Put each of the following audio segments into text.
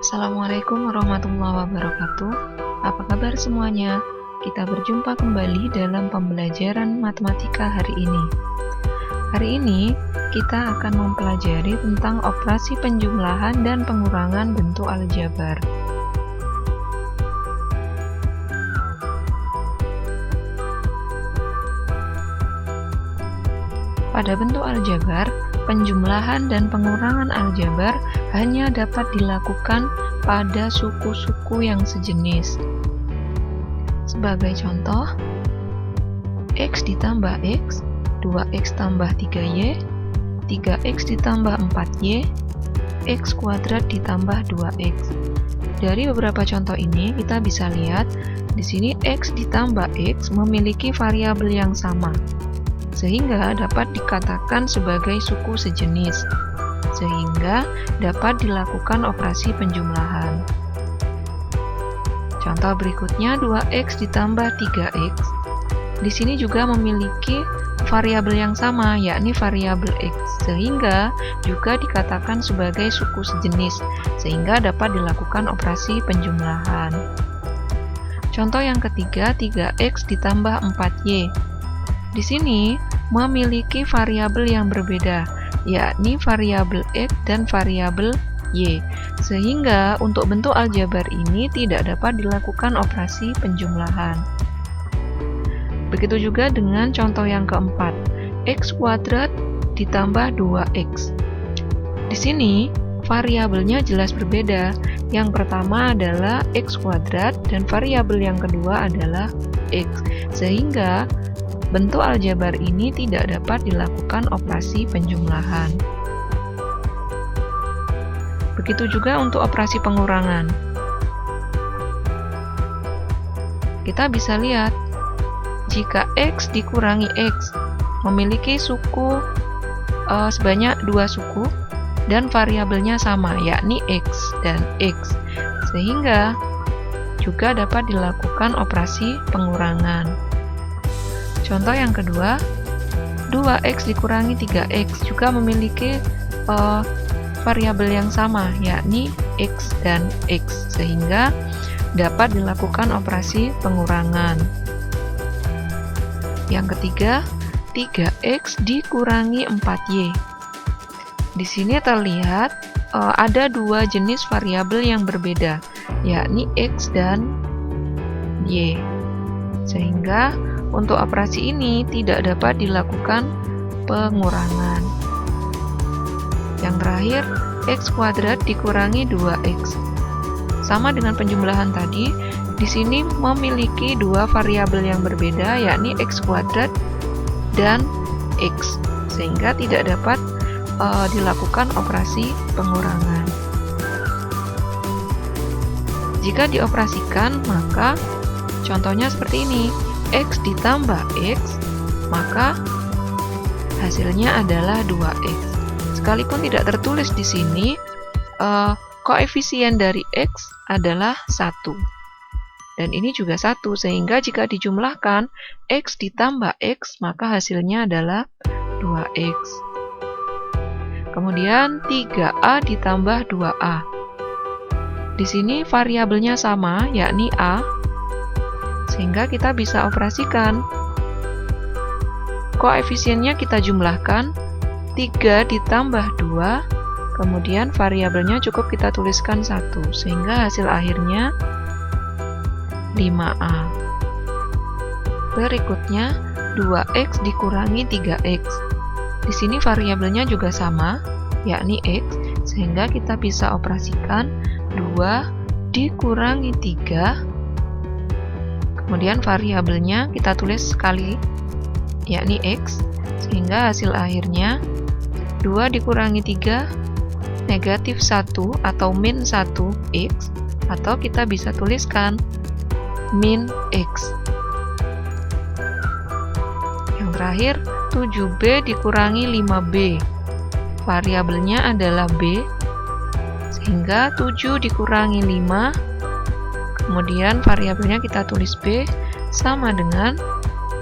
Assalamualaikum warahmatullahi wabarakatuh. Apa kabar semuanya? Kita berjumpa kembali dalam pembelajaran matematika hari ini. Hari ini kita akan mempelajari tentang operasi penjumlahan dan pengurangan bentuk aljabar. Pada bentuk aljabar, penjumlahan dan pengurangan aljabar hanya dapat dilakukan pada suku-suku yang sejenis. Sebagai contoh, X ditambah X, 2X tambah 3Y, 3X ditambah 4Y, X kuadrat ditambah 2X. Dari beberapa contoh ini, kita bisa lihat di sini X ditambah X memiliki variabel yang sama, sehingga dapat dikatakan sebagai suku sejenis, sehingga dapat dilakukan operasi penjumlahan. Contoh berikutnya 2X ditambah 3X. Di sini juga memiliki variabel yang sama, yakni variabel X, sehingga juga dikatakan sebagai suku sejenis, sehingga dapat dilakukan operasi penjumlahan. Contoh yang ketiga 3X ditambah 4Y. Di sini memiliki variabel yang berbeda, yakni variabel X dan variabel Y, sehingga untuk bentuk aljabar ini tidak dapat dilakukan operasi penjumlahan. Begitu juga dengan contoh yang keempat, X kuadrat ditambah 2X. Di sini variabelnya jelas berbeda. Yang pertama adalah X kuadrat dan variabel yang kedua adalah X, sehingga bentuk aljabar ini tidak dapat dilakukan operasi penjumlahan. Begitu juga untuk operasi pengurangan. Kita bisa lihat, jika X dikurangi X memiliki suku sebanyak 2 suku dan variabelnya sama, yakni X dan X, sehingga juga dapat dilakukan operasi pengurangan. Contoh yang kedua, 2X dikurangi 3X juga memiliki variabel yang sama, yakni X dan X, sehingga dapat dilakukan operasi pengurangan. Yang ketiga, 3X dikurangi 4Y. Di sini terlihat ada dua jenis variabel yang berbeda, yakni X dan Y, sehingga untuk operasi ini tidak dapat dilakukan pengurangan. Yang terakhir, X kuadrat dikurangi 2X. Sama dengan penjumlahan tadi, di sini memiliki dua variabel yang berbeda, yakni X kuadrat dan X, sehingga tidak dapat dilakukan operasi pengurangan. Jika dioperasikan, maka contohnya seperti ini. X ditambah X, maka hasilnya adalah 2X. Sekalipun tidak tertulis di sini, koefisien dari X adalah 1. Dan ini juga 1, sehingga jika dijumlahkan X ditambah X, maka hasilnya adalah 2X. Kemudian 3A ditambah 2A. Di sini variabelnya sama, yakni A, sehingga kita bisa operasikan. Koefisiennya kita jumlahkan, 3 ditambah 2, kemudian variabelnya cukup kita tuliskan 1, sehingga hasil akhirnya 5A. Berikutnya, 2X dikurangi 3X. Di sini variabelnya juga sama, yakni X, sehingga kita bisa operasikan 2 dikurangi 3, kemudian variabelnya kita tulis sekali, yakni X, sehingga hasil akhirnya 2 dikurangi 3, negatif 1 atau min 1X, atau kita bisa tuliskan min X. Yang terakhir, 7B dikurangi 5B. Variabelnya adalah B, sehingga 7 dikurangi 5, kemudian variabelnya kita tulis B, sama dengan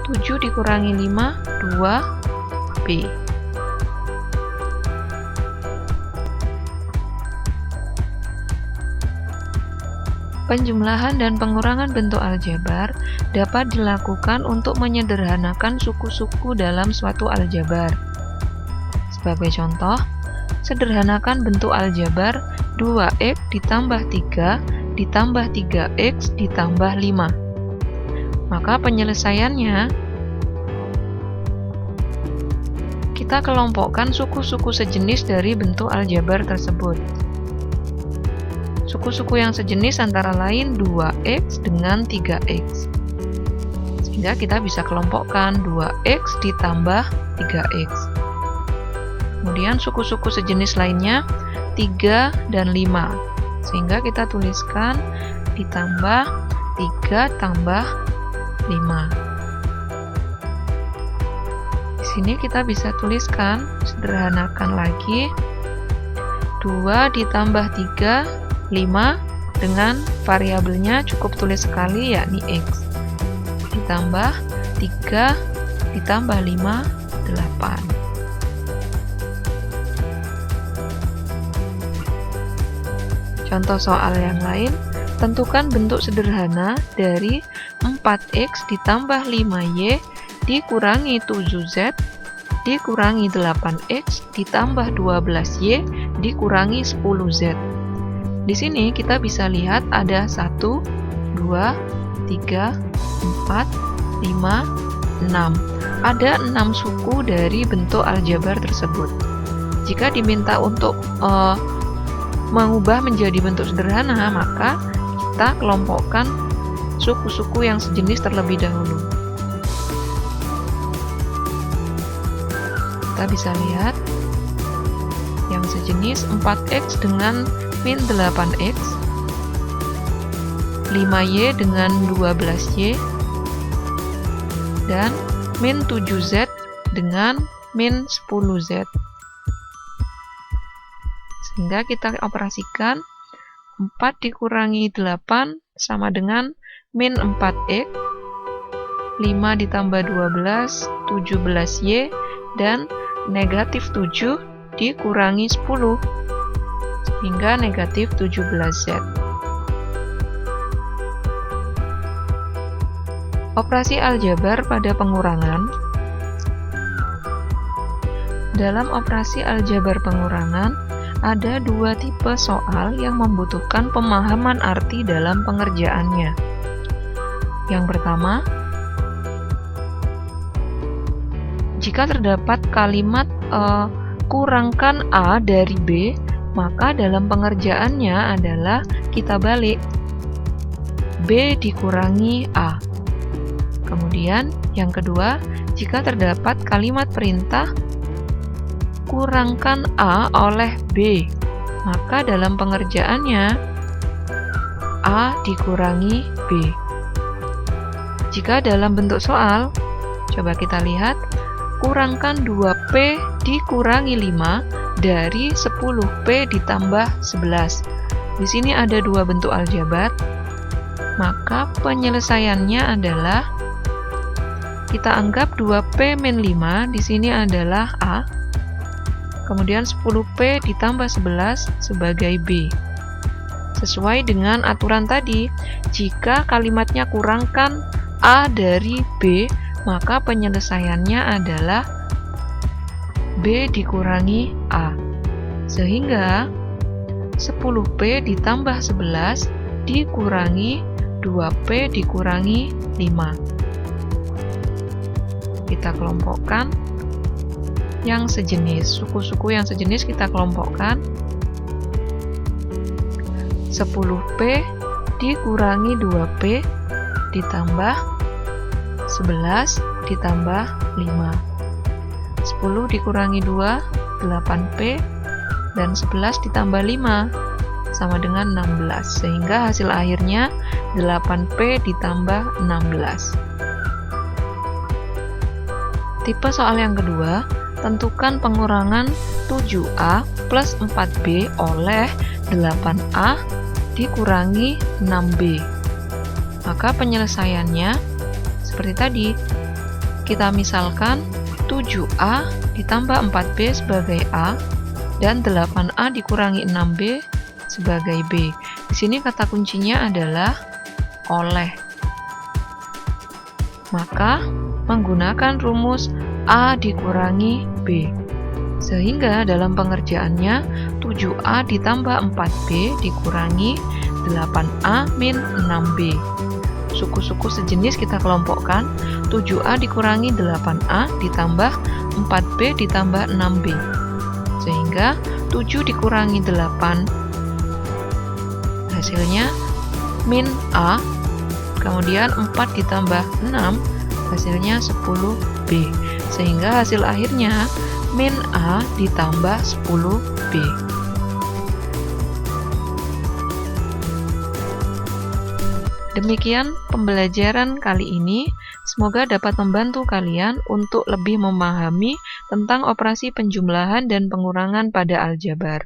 7 dikurangi 5, 2B. Penjumlahan dan pengurangan bentuk aljabar dapat dilakukan untuk menyederhanakan suku-suku dalam suatu aljabar. Sebagai contoh, sederhanakan bentuk aljabar 2x ditambah 3 ditambah 3x ditambah 5. Maka penyelesaiannya, kita kelompokkan suku-suku sejenis dari bentuk aljabar tersebut. Suku-suku yang sejenis antara lain 2x dengan 3x. Sehingga kita bisa kelompokkan 2x ditambah 3x. Kemudian suku-suku sejenis lainnya 3 dan 5. Sehingga kita tuliskan ditambah 3 tambah 5. Di sini kita bisa tuliskan, sederhanakan lagi, 2 ditambah 3, 5 dengan variabelnya cukup tulis sekali, yakni x, ditambah 3 ditambah 5, 8. Contoh soal yang lain, tentukan bentuk sederhana dari 4x ditambah 5y dikurangi 7z dikurangi 8x ditambah 12y dikurangi 10z. Di sini kita bisa lihat ada 1, 2, 3, 4, 5, 6. Ada 6 suku dari bentuk aljabar tersebut. Jika diminta untuk mengubah menjadi bentuk sederhana, maka kita kelompokkan suku-suku yang sejenis terlebih dahulu. Kita bisa lihat yang sejenis 4x dengan min 8x, 5y dengan 12y, dan min 7z dengan min 10z. Sehingga kita operasikan 4 dikurangi 8 sama dengan min 4x, 5 ditambah 12, 17y, dan negatif 7 dikurangi 10, hingga negatif 17z. Operasi aljabar pada pengurangan. Dalam operasi aljabar pengurangan, ada dua tipe soal yang membutuhkan pemahaman arti dalam pengerjaannya. Yang pertama, jika terdapat kalimat kurangkan A dari B, maka dalam pengerjaannya adalah kita balik, B dikurangi A. Kemudian yang kedua, jika terdapat kalimat perintah kurangkan A oleh B, maka dalam pengerjaannya A dikurangi B. Jika dalam bentuk soal, coba kita lihat, kurangkan 2P dikurangi 5 dari 10P ditambah 11. Di sini ada dua bentuk aljabar, maka penyelesaiannya adalah kita anggap 2P min 5 di sini adalah A, kemudian 10P ditambah 11 sebagai B. Sesuai dengan aturan tadi, jika kalimatnya kurangkan A dari B, maka penyelesaiannya adalah B dikurangi A. Sehingga 10P ditambah 11 dikurangi 2P dikurangi 5. Kita kelompokkan yang sejenis. Suku-suku yang sejenis kita kelompokkan. 10P dikurangi 2P ditambah 11 ditambah 5. 10 dikurangi 2, 8P, dan 11 ditambah 5 sama dengan 16, sehingga hasil akhirnya 8P ditambah 16. Tipe soal yang kedua, tentukan pengurangan 7A plus 4B oleh 8A dikurangi 6B. Maka penyelesaiannya seperti tadi, kita misalkan 7A ditambah 4B sebagai A dan 8A dikurangi 6B sebagai B. Di sini kata kuncinya adalah oleh. Maka, menggunakan rumus A dikurangi B. Sehingga dalam pengerjaannya, 7A ditambah 4B dikurangi 8A min 6B. Suku-suku sejenis kita kelompokkan, 7A dikurangi 8A ditambah 4B ditambah 6B. Sehingga 7 dikurangi 8, hasilnya min A, kemudian 4 ditambah 6, hasilnya 10B. Sehingga hasil akhirnya min A ditambah 10B. Demikian pembelajaran kali ini, semoga dapat membantu kalian untuk lebih memahami tentang operasi penjumlahan dan pengurangan pada aljabar.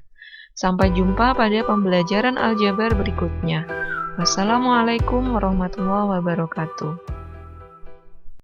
Sampai jumpa pada pembelajaran aljabar berikutnya. Wassalamualaikum warahmatullahi wabarakatuh.